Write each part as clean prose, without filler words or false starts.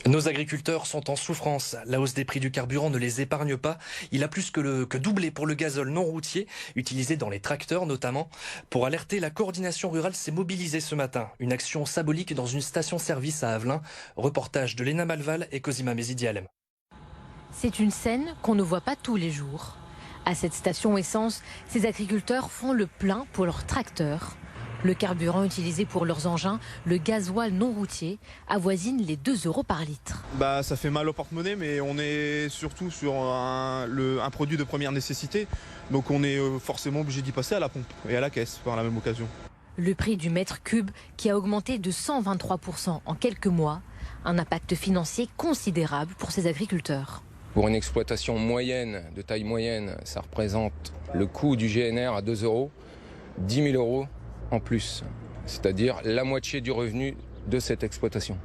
Nos agriculteurs sont en souffrance. La hausse des prix du carburant ne les épargne pas. Il a plus que doublé pour le gazole non routier, utilisé dans les tracteurs notamment. Pour alerter, la coordination rurale s'est mobilisée ce matin. Une action symbolique dans une station-service à Avelin. Reportage de Léna Malval et Cosima Mesidialem. C'est une scène qu'on ne voit pas tous les jours. À cette station essence, ces agriculteurs font le plein pour leurs tracteurs. Le carburant utilisé pour leurs engins, le gasoil non routier, avoisine les 2 € par litre. Ça fait mal au porte-monnaie, mais on est surtout sur un produit de première nécessité. Donc on est forcément obligé d'y passer à la pompe et à la caisse par la même occasion. Le prix du mètre cube qui a augmenté de 123% en quelques mois. Un impact financier considérable pour ces agriculteurs. Pour une exploitation moyenne, de taille moyenne, ça représente le coût du GNR à 2 €, 10 000 € en plus, c'est-à-dire la moitié du revenu de cette exploitation.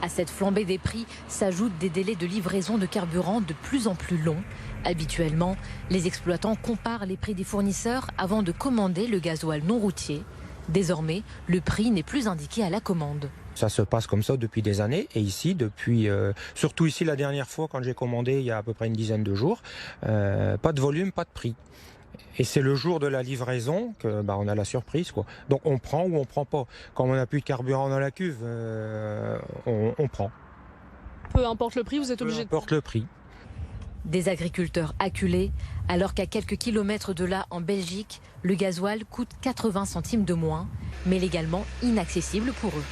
À cette flambée des prix s'ajoutent des délais de livraison de carburant de plus en plus longs. Habituellement, les exploitants comparent les prix des fournisseurs avant de commander le gasoil non routier. Désormais, le prix n'est plus indiqué à la commande. Ça se passe comme ça depuis des années et ici, surtout ici la dernière fois quand j'ai commandé il y a à peu près une dizaine de jours, pas de volume, pas de prix. Et c'est le jour de la livraison que on a la surprise, quoi. Donc on prend ou on prend pas. Quand on n'a plus de carburant dans la cuve, on prend. Peu importe le prix, vous êtes obligé de prendre. Peu importe le prix. Des agriculteurs acculés, alors qu'à quelques kilomètres de là, en Belgique, le gasoil coûte 80 centimes de moins, mais légalement inaccessible pour eux.